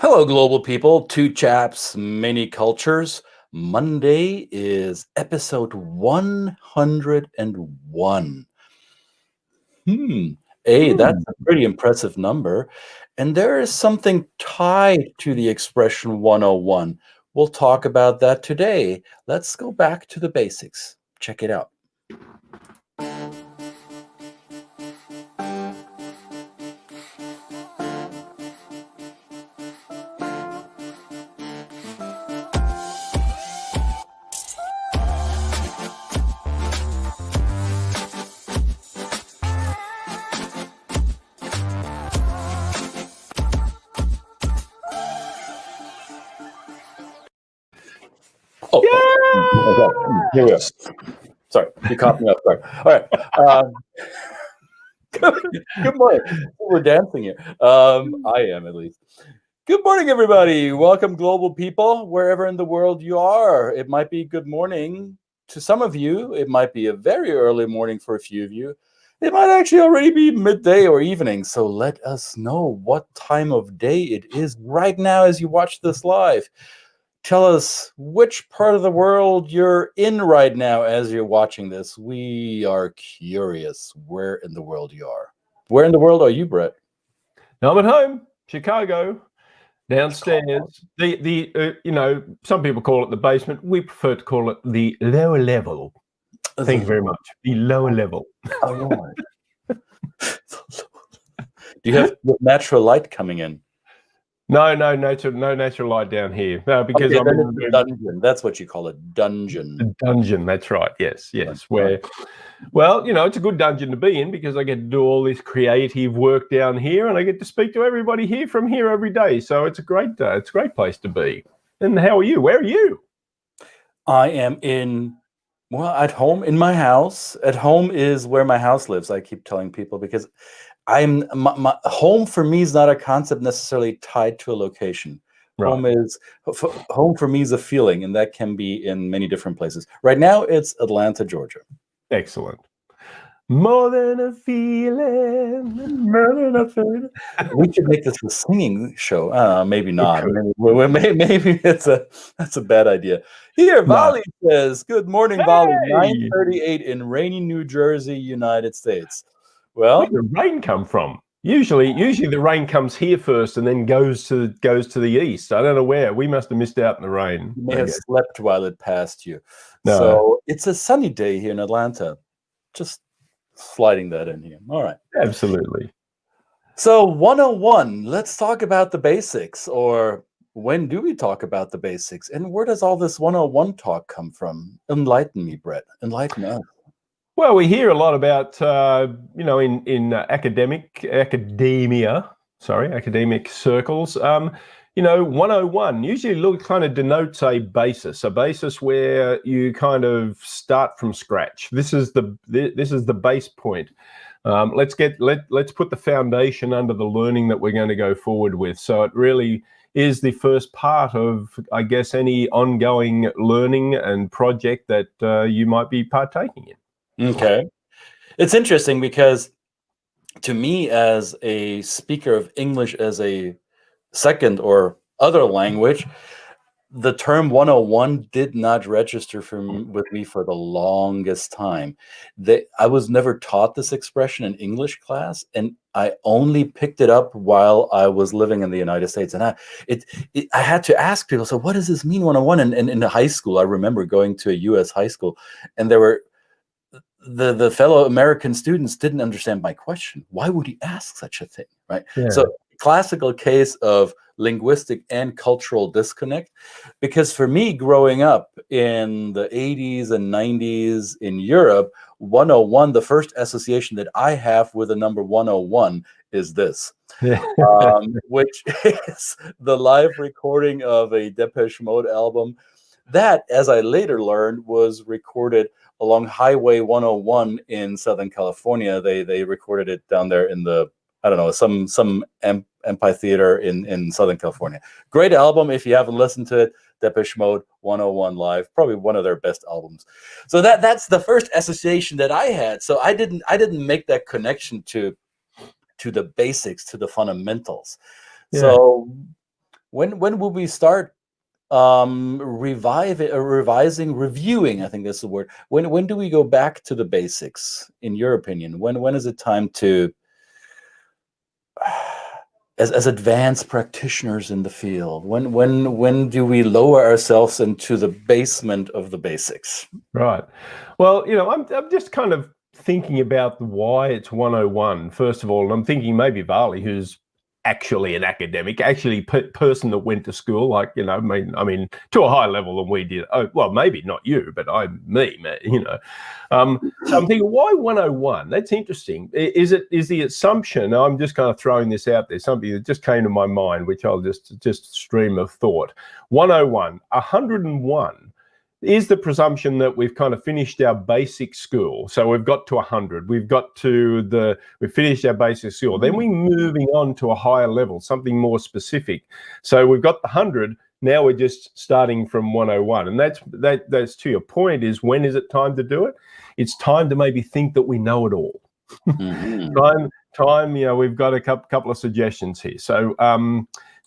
Hello, global people. Two chaps, many cultures. Monday is episode 101. Hey, that's a pretty impressive number. And there is something tied to the expression 101. We'll talk about that today. Let's go back to the basics. Check it out. Okay. Here we are. Sorry, you caught me off guard. All right. Good morning. We're dancing here. I am, at least. Good morning, everybody. Welcome, global people, wherever in the world you are. It might be good morning to some of you. It might be a very early morning for a few of you. It might actually already be midday or evening. So let us know what time of day it is right now as you watch this live. Tell us which part of the world you're in right now as you're watching this. We are curious where in the world you are. Where in the world are you, Brett? I'm at home, Chicago, downstairs. Some people call it the basement. We prefer to call it the lower level. Thank you very much. The lower level. All right. Do you have natural light coming in? No natural light down here. No, because I'm in the dungeon. That's what you call it, dungeon. The dungeon. That's right. Yes. Where, well, it's a good dungeon to be in because I get to do all this creative work down here, and I get to speak to everybody here from here every day. So it's a great place to be. And how are you? Where are you? I am at home in my house. At home is where my house lives. I keep telling people because my home for me is not a concept necessarily tied to a location. Right. Home for me is a feeling, and that can be in many different places. Right now, it's Atlanta, Georgia. Excellent. More than a feeling. More than a feeling. We should make this a singing show. Maybe not. Maybe that's a bad idea. Here, Vali says, "Good morning, Vali. 9:38 in rainy New Jersey, United States." Well, where did the rain come from? Usually the rain comes here first and then goes to the east. I don't know where. We must have missed out in the rain. You may have slept while it passed you. No. So it's a sunny day here in Atlanta. Just sliding that in here. All right. Absolutely. So 101, let's talk about the basics. Or when do we talk about the basics? And where does all this 101 talk come from? Enlighten me, Brett. Enlighten us. Well, we hear a lot about, in academic circles, 101 usually kind of denotes a basis where you kind of start from scratch. This is the base point. Let's put the foundation under the learning that we're going to go forward with. So it really is the first part of, I guess, any ongoing learning and project that you might be partaking in. Okay. It's interesting because to me, as a speaker of English as a second or other language, the term 101 did not register with me for the longest time. I was never taught this expression in English class, and I only picked it up while I was living in the United States. And I had to ask people, so what does this mean, 101? And in high school, I remember going to a U.S. high school, and there were the fellow American students didn't understand my question. Why would he ask such a thing, right? Yeah. So classical case of linguistic and cultural disconnect, because for me, growing up in the 80s and 90s in Europe, 101, the first association that I have with the number 101 is this, which is the live recording of a Depeche Mode album that, as I later learned, was recorded along Highway 101 in Southern California. They recorded it down there in the, I don't know, some amphitheater in Southern California. Great album. If you haven't listened to it, Depeche Mode 101 Live, probably one of their best albums. So that's the first association that I had. So I didn't make that connection to the basics, to the fundamentals. Yeah. So When will we start revising, reviewing? I think that's the word. When do we go back to the basics? In your opinion, when is it time to, as advanced practitioners in the field, when do we lower ourselves into the basement of the basics? Right. Well, I'm just kind of thinking about why it's 101, first of all. And I'm thinking maybe Varley, who's actually an academic, actually person that went to school, like, I mean, to a higher level than we did. Oh, well, maybe not you, but me, So I'm thinking, why 101? That's interesting. Is the assumption, I'm just kind of throwing this out there, something that just came to my mind, which I'll just stream of thought. 101, 101 is the presumption that we've kind of finished our basic school. So we've got to 100. We've finished our basic school. Then we're moving on to a higher level, something more specific. So we've got the 100. Now we're just starting from 101. And that's to your point, is when is it time to do it? It's time to maybe think that we know it all. Time, we've got a couple of suggestions here. So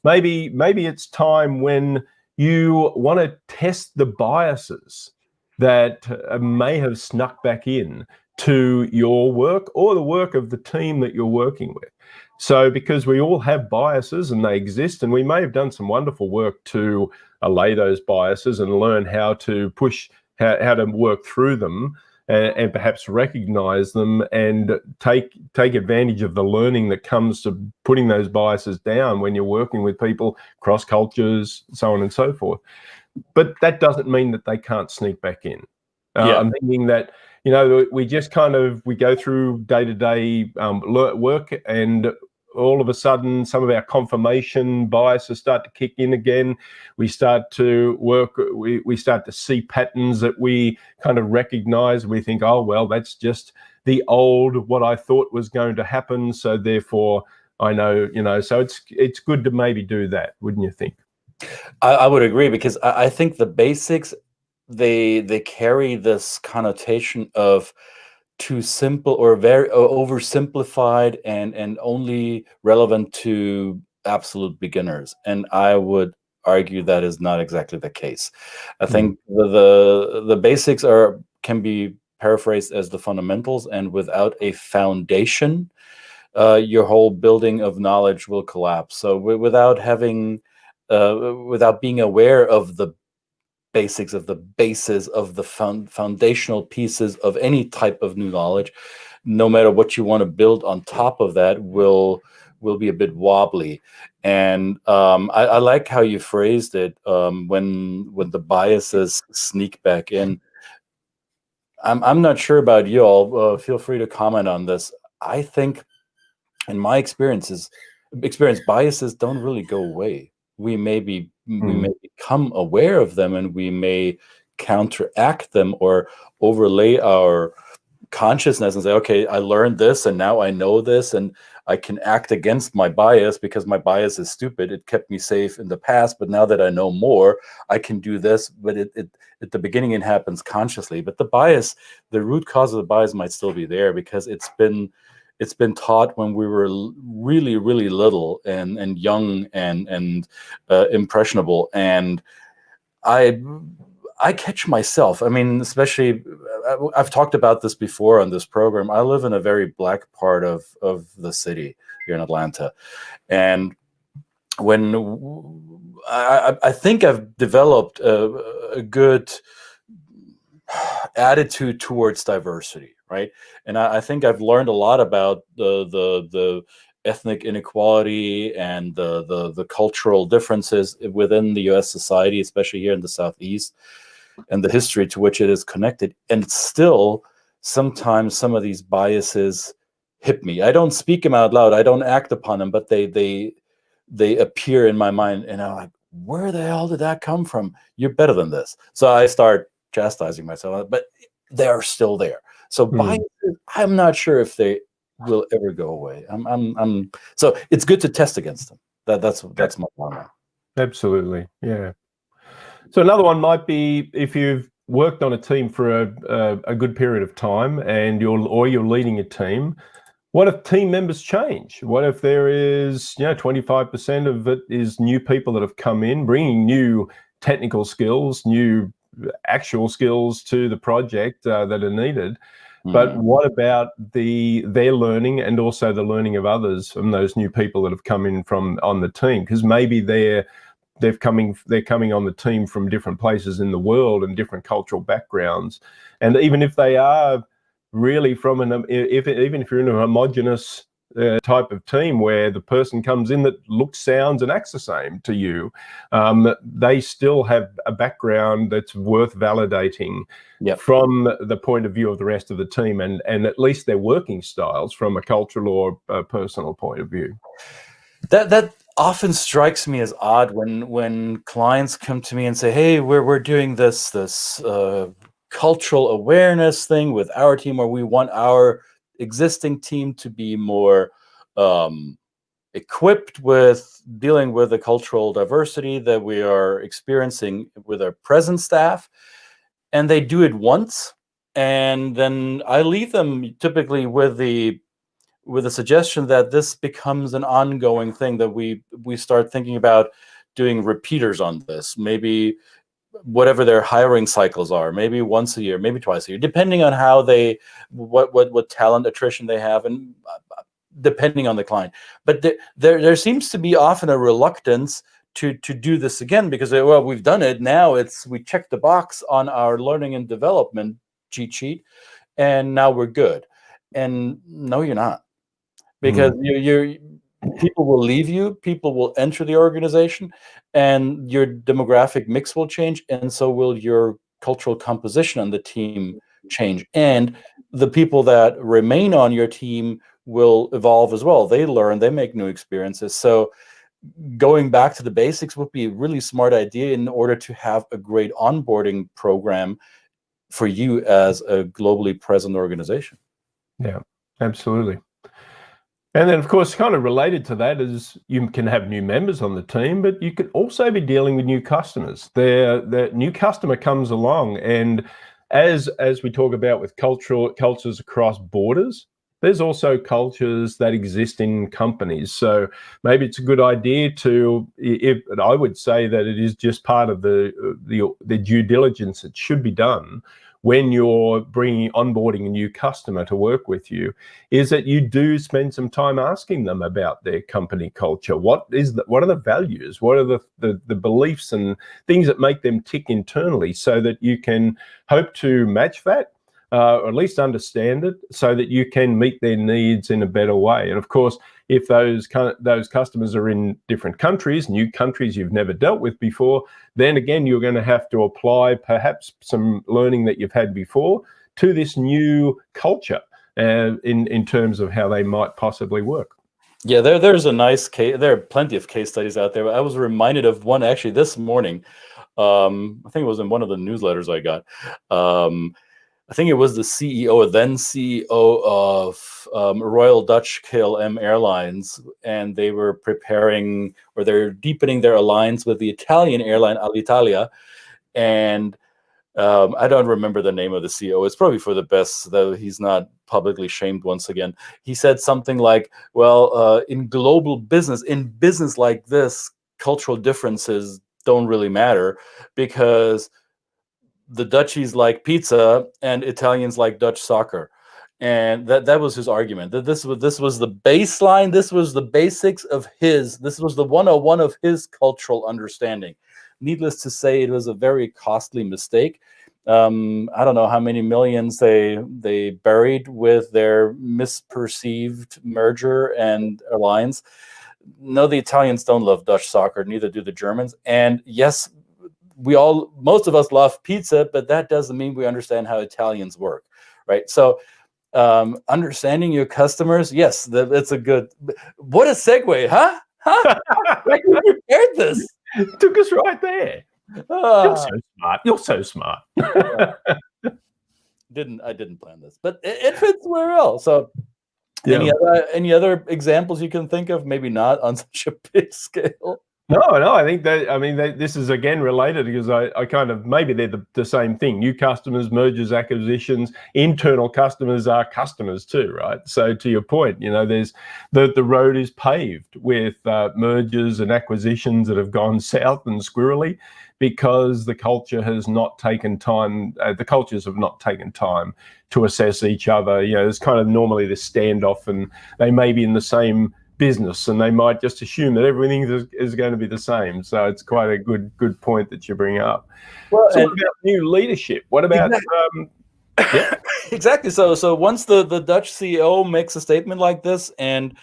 maybe it's time when you want to test the biases that may have snuck back in to your work or the work of the team that you're working with. So because we all have biases and they exist, and we may have done some wonderful work to allay those biases and learn how to how to work through them, and perhaps recognize them and take advantage of the learning that comes to putting those biases down when you're working with people, cross cultures, so on and so forth. But that doesn't mean that they can't sneak back in. I'm thinking that, we just we go through day-to-day work, and all of a sudden some of our confirmation biases start to kick in again. We start to work, we start to see patterns that we kind of recognize. We think, oh, well, that's just the old, what I thought was going to happen, so therefore I know, so it's good to maybe do that, wouldn't you think? I would agree, because I think the basics, they carry this connotation of too simple or very oversimplified and only relevant to absolute beginners. And I would argue that is not exactly the case. I think the basics can be paraphrased as the fundamentals, and without a foundation, your whole building of knowledge will collapse. So without being aware of the basics, of the basis, of the foundational pieces of any type of new knowledge, no matter what you want to build on top of that, will be a bit wobbly. And I like how you phrased it, when the biases sneak back in. I'm not sure about you all. Feel free to comment on this. I think, in my experience, biases don't really go away. We may become aware of them, and we may counteract them or overlay our consciousness and say, okay, I learned this and now I know this, and I can act against my bias because my bias is stupid. It kept me safe in the past, but now that I know more, I can do this. But it at the beginning, it happens consciously. But the root cause of the bias might still be there, because it's been taught when we were really, really little and young and impressionable. And I catch myself. I mean, especially, I've talked about this before on this program. I live in a very black part of the city here in Atlanta. And when I think I've developed a good attitude towards diversity, right? And I think I've learned a lot about the ethnic inequality and the cultural differences within the U.S. society, especially here in the Southeast, and the history to which it is connected. And still, sometimes some of these biases hit me. I don't speak them out loud. I don't act upon them, but they appear in my mind, and I'm like, where the hell did that come from? You're better than this. So I start chastising myself, but they're still there. So biases, I'm not sure if they will ever go away. So it's good to test against them. That's my comment. Absolutely, yeah. So another one might be, if you've worked on a team for a good period of time, and you're leading a team, What if team members change? What if there is, 25% of it is new people that have come in, bringing new technical skills, new actual skills to the project that are needed. But what about their learning and also the learning of others from those new people that have come in from on the team? Because maybe they're coming on the team from different places in the world and different cultural backgrounds, and even if they are really from even if you're in a homogenous type of team where the person comes in that looks, sounds, and acts the same to you, they still have a background that's worth validating from the point of view of the rest of the team, and at least their working styles from a cultural or a personal point of view. That often strikes me as odd when clients come to me and say, "Hey, we're doing this cultural awareness thing with our team, or we want our existing team to be more equipped with dealing with the cultural diversity that we are experiencing with our present staff," and they do it once, and then I leave them typically with the suggestion that this becomes an ongoing thing, that we start thinking about doing repeaters on this, maybe whatever their hiring cycles are, maybe once a year, maybe twice a year, depending on how they what talent attrition they have, and depending on the client. But there seems to be often a reluctance to do this again, because well, we've done it, now we check the box on our learning and development cheat sheet, and now we're good. And no, you're not, because you're people will leave you, people will enter the organization, and your demographic mix will change, and so will your cultural composition on the team change. And the people that remain on your team will evolve as well. They learn, they make new experiences. So going back to the basics would be a really smart idea in order to have a great onboarding program for you as a globally present organization. Yeah, absolutely. And then, of course, kind of related to that is you can have new members on the team, but you could also be dealing with new customers. The new customer comes along, and as we talk about with cultures across borders, there's also cultures that exist in companies. So maybe it's a good idea I would say that it is just part of the due diligence that should be done when you're onboarding a new customer to work with you, is that you do spend some time asking them about their company culture. What are the values? What are the beliefs and things that make them tick internally, so that you can hope to match that, or at least understand it, so that you can meet their needs in a better way. And of course, if those customers are in different countries, new countries you've never dealt with before, then again, you're going to have to apply perhaps some learning that you've had before to this new culture in terms of how they might possibly work. Yeah, there's a nice case. There are plenty of case studies out there. I was reminded of one actually this morning. I think it was in one of the newsletters I got. I think it was the CEO, then CEO of Royal Dutch KLM Airlines, and they were preparing, or they're deepening their alliance with the Italian airline Alitalia. And I don't remember the name of the CEO. It's probably for the best, though he's not publicly shamed once again. He said something like, well, in global business, in business like this, cultural differences don't really matter, because the Dutchies like pizza and Italians like Dutch soccer. And that was his argument, that this was the baseline, this was the basics of this was the 101 of his cultural understanding. Needless to say, it was a very costly mistake. I don't know how many millions they buried with their misperceived merger and alliance. No, the Italians don't love Dutch soccer, neither do the Germans. And yes, most of us love pizza, but that doesn't mean we understand how Italians work, right? So understanding your customers, yes, that's a good. What a segue, huh? Like we prepared this. Took us right there. You're so smart. You're so smart. I didn't plan this, but it fits very well. So, any other examples you can think of? Maybe not on such a big scale. No, I think that, I mean, this is again related because I kind of, maybe they're the same thing. New customers, mergers, acquisitions, internal customers are customers too, right? So to your point, there's the road is paved with mergers and acquisitions that have gone south and squirrely because the culture has not taken time, the cultures have not taken time to assess each other. There's kind of normally this standoff, and they may be in the same business and they might just assume that everything is going to be the same. So it's quite a good point that you bring up. Well, so what about new leadership? What about exactly. Exactly. So once the Dutch CEO makes a statement like this and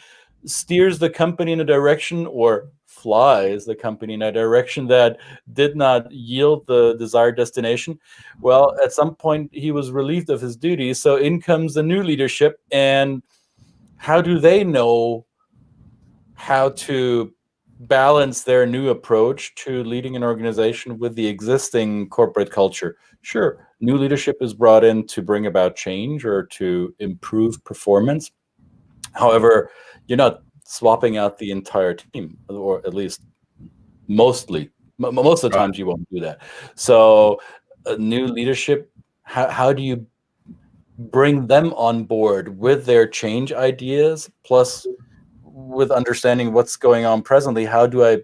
steers the company in a direction, or flies the company in a direction that did not yield the desired destination, well, at some point he was relieved of his duties. So in comes the new leadership, and how do they know how to balance their new approach to leading an organization with the existing corporate culture? Sure, new leadership is brought in to bring about change or to improve performance. However, you're not swapping out the entire team, or at least most of the times you won't do that. So new leadership, how do you bring them on board with their change ideas, plus with understanding what's going on presently? How do I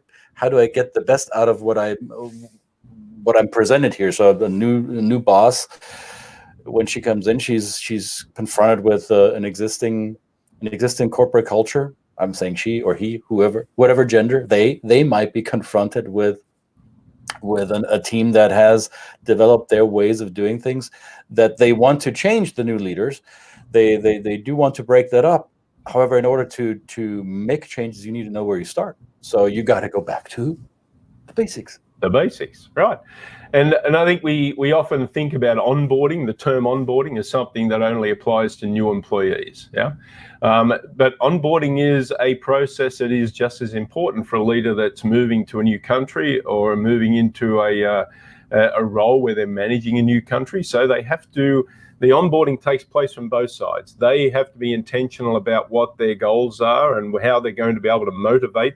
get the best out of what I'm presented here? So the new boss, when she comes in, she's confronted with an existing corporate culture. I'm saying she or he, whoever, whatever gender, they might be confronted with a team that has developed their ways of doing things, that they want to change. The new leaders, they do want to break that up. However, in order to make changes, you need to know where you start. So you got to go back to the basics. The basics, right? And I think we often think about onboarding. The term onboarding is something that only applies to new employees. Yeah, but onboarding is a process that is just as important for a leader that's moving to a new country or moving into a role where they're managing a new country. So they have to. The onboarding takes place from both sides. They have to be intentional about what their goals are and how they're going to be able to motivate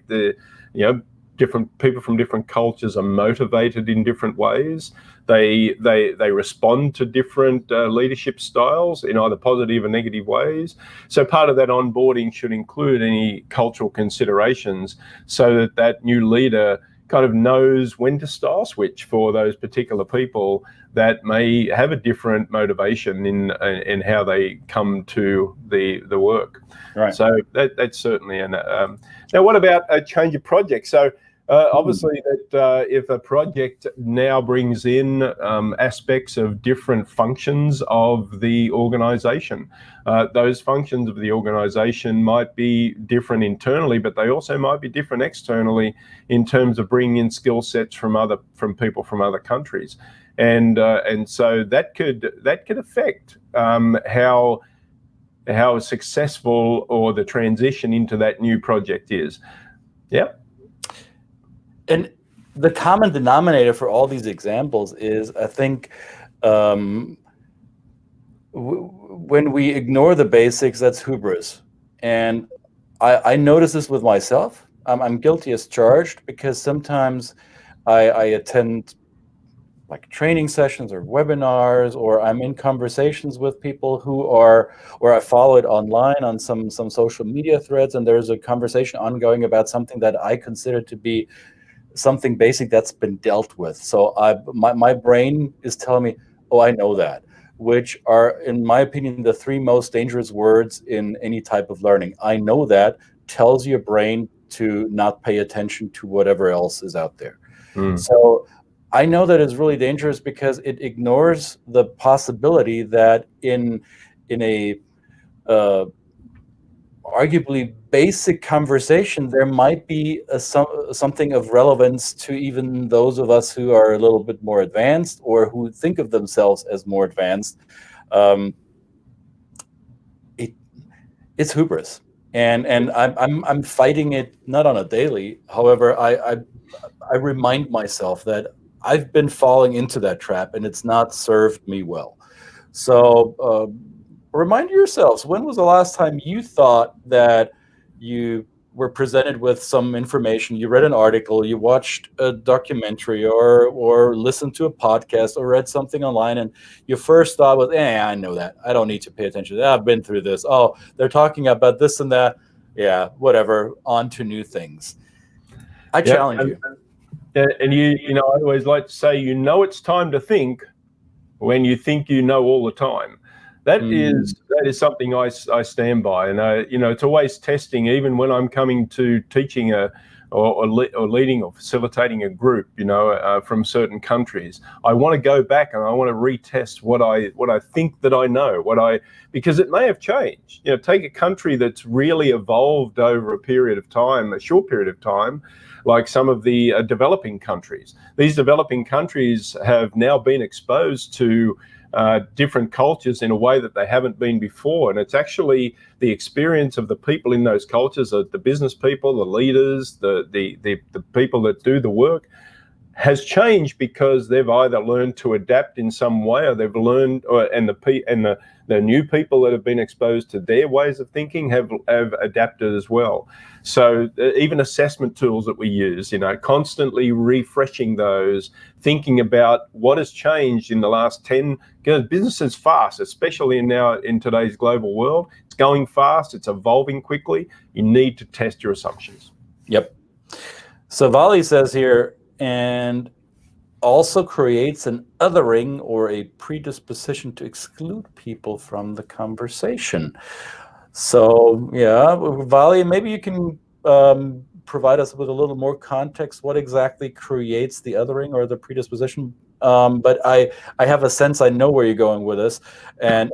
different people from different cultures are motivated in different ways. They respond to different leadership styles in either positive or negative ways. So part of that onboarding should include any cultural considerations, so that new leader kind of knows when to style switch for those particular people that may have a different motivation in how they come to the work. Right. So that's certainly now what about a change of project? So obviously that if a project now brings in aspects of different functions of the organization, those functions of the organization might be different internally, but they also might be different externally in terms of bringing in skill sets from people from other countries. And so that could affect how successful or the transition into that new project is. Yeah. And the common denominator for all these examples is, I think, when we ignore the basics, that's hubris. And I notice this with myself. I'm guilty as charged, because sometimes I attend like training sessions or webinars, or I'm in conversations with people or I follow it online on some social media threads, and there's a conversation ongoing about something that I consider to be something basic that's been dealt with. So my brain is telling me, oh, I know that, which are, in my opinion, the three most dangerous words in any type of learning. I know that tells your brain to not pay attention to whatever else is out there. So I know that is really dangerous, because it ignores the possibility that in a arguably basic conversation, there might be something of relevance to even those of us who are a little bit more advanced, or who think of themselves as more advanced. It's hubris, and I'm fighting it, not on a daily. However, I remind myself that I've been falling into that trap, and it's not served me well. So remind yourselves, when was the last time you thought that you were presented with some information, you read an article, you watched a documentary, or listened to a podcast, or read something online, and your first thought was, I know that. I don't need to pay attention to that. I've been through this. Oh, they're talking about this and that. Yeah, whatever. On to new things. I challenge you. And you know, I always like to say, it's time to think when you think you know all the time. That is something I stand by, and it's always testing. Even when I'm coming to teaching or leading or facilitating a group, from certain countries, I want to go back and I want to retest what I think that I know, because it may have changed. Take a country that's really evolved over a short period of time, like some of the developing countries. These developing countries have now been exposed to different cultures in a way that they haven't been before, and it's actually the experience of the people in those cultures, the business people, the leaders, the people that do the work, has changed because they've either learned to adapt in some way, or they've learned, and the new people that have been exposed to their ways of thinking have adapted as well. So even assessment tools that we use, constantly refreshing those, thinking about what has changed in the last 10. Business is fast, especially in today's global world. It's going fast. It's evolving quickly. You need to test your assumptions. Yep. So Vali says here, and also creates an othering or a predisposition to exclude people from the conversation. So yeah, Vali, maybe you can provide us with a little more context. What exactly creates the othering or the predisposition? But I have a sense I know where you're going with this, and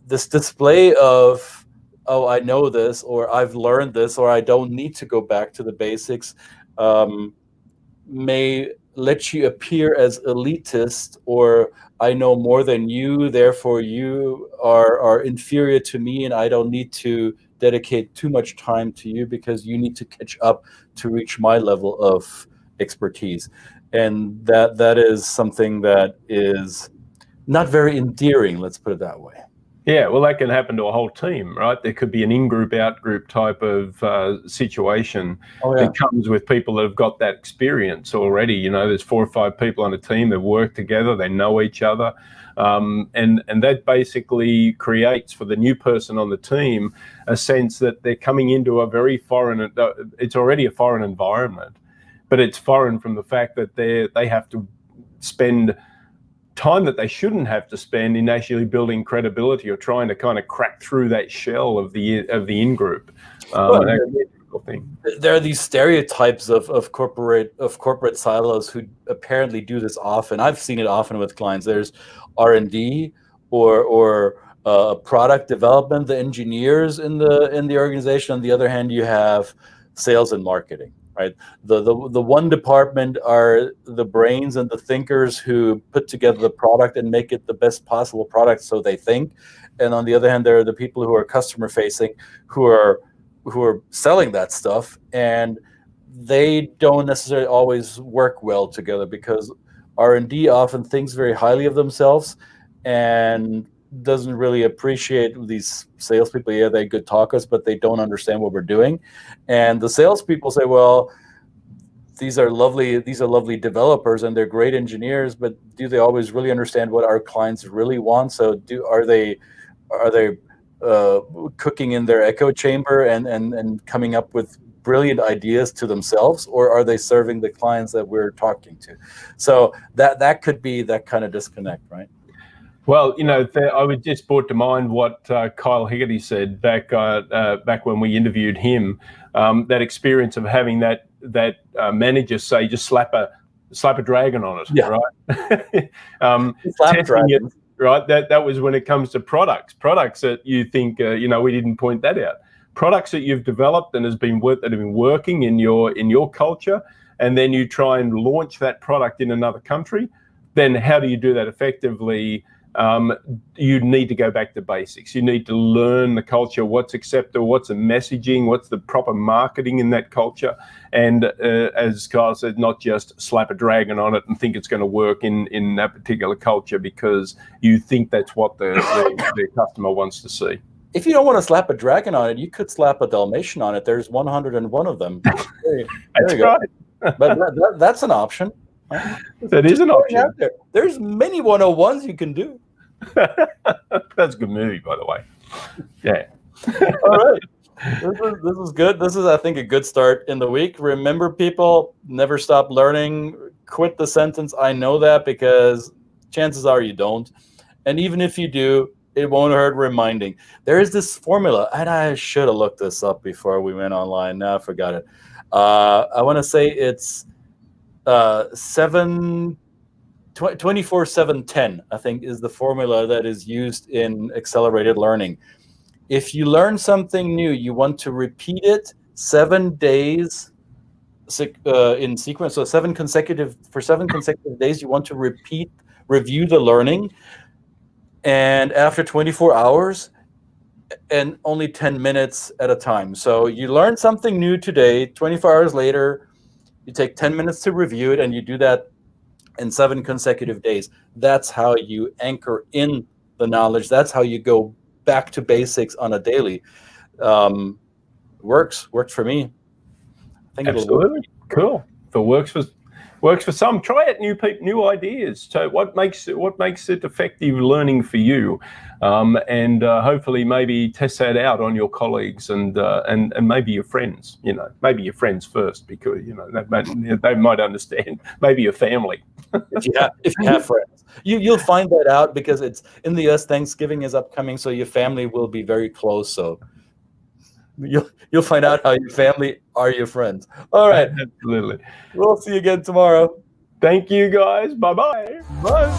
this display of, oh, I know this, or I've learned this, or I don't need to go back to the basics, may let you appear as elitist, or I know more than you, therefore you are inferior to me, and I don't need to dedicate too much time to you because you need to catch up to reach my level of expertise. And that is something that is not very endearing, let's put it that way. Yeah, well, that can happen to a whole team, right? There could be an in-group, out-group type of situation that comes with people that have got that experience already. There's 4 or 5 people on a team that work together, they know each other, and that basically creates for the new person on the team a sense that they're coming into a very foreign. It's already a foreign environment, but it's foreign from the fact that they have to spend time that they shouldn't have to spend in actually building credibility or trying to kind of crack through that shell of the in-group. There are these stereotypes of corporate silos who apparently do this often. I've seen it often with clients. There's R&D or product development, the engineers in the organization. On the other hand, you have sales and marketing. Right, the one department are the brains and the thinkers who put together the product and make it the best possible product, so they think. And on the other hand, there are the people who are customer facing, who are selling that stuff, and they don't necessarily always work well together because R&D often thinks very highly of themselves and doesn't really appreciate these salespeople. Yeah, they're good talkers, but they don't understand what we're doing. And the salespeople say, well, these are lovely developers and they're great engineers, but do they always really understand what our clients really want? So are they cooking in their echo chamber and coming up with brilliant ideas to themselves, or are they serving the clients that we're talking to? So that could be that kind of disconnect, right? Well, I was just brought to mind what Kyle Hegarty said back when we interviewed him. That experience of having that manager say, just slap a dragon on it, right? Testing it, right? That was when it comes to products that you think, we didn't point that out. Products that you've developed and that have been working in your culture, and then you try and launch that product in another country. Then how do you do that effectively? You need to go back to basics. You need to learn the culture, what's acceptable, what's the messaging, what's the proper marketing in that culture. And as Kyle said, not just slap a dragon on it and think it's going to work in that particular culture because you think that's what the customer wants to see. If you don't want to slap a dragon on it, you could slap a Dalmatian on it. There's 101 of them. There That's you go. right. But that's an option. That is an option. There's many 101s you can do. That's a good movie, by the way. Yeah. All right. This is good. This is, I think, a good start in the week. Remember, people, never stop learning. Quit the sentence, I know that, because chances are you don't. And even if you do, it won't hurt reminding. There is this formula, and I should have looked this up before we went online. Now I forgot it. I want to say it's 24/7/10, I think, is the formula that is used in accelerated learning. If you learn something new, you want to repeat it 7 days in sequence. So 7 consecutive days, you want to review the learning. And after 24 hours, and only 10 minutes at a time. So you learn something new today, 24 hours later, you take 10 minutes to review it, and you do that in 7 consecutive days. That's how you anchor in the knowledge. That's how you go back to basics on a daily. Works for me. I think Absolutely. It'll work. Cool. If it works for some, try it. New ideas. So what makes it effective learning for you, and hopefully maybe test that out on your colleagues and maybe your friends. Maybe your friends first, because they might understand. Maybe your family. If you have friends, you'll find that out, because it's in the US. Thanksgiving is upcoming, so your family will be very close. So you'll find out how your family are your friends. All right. Absolutely. We'll see you again tomorrow. Thank you, guys. Bye-bye. Bye.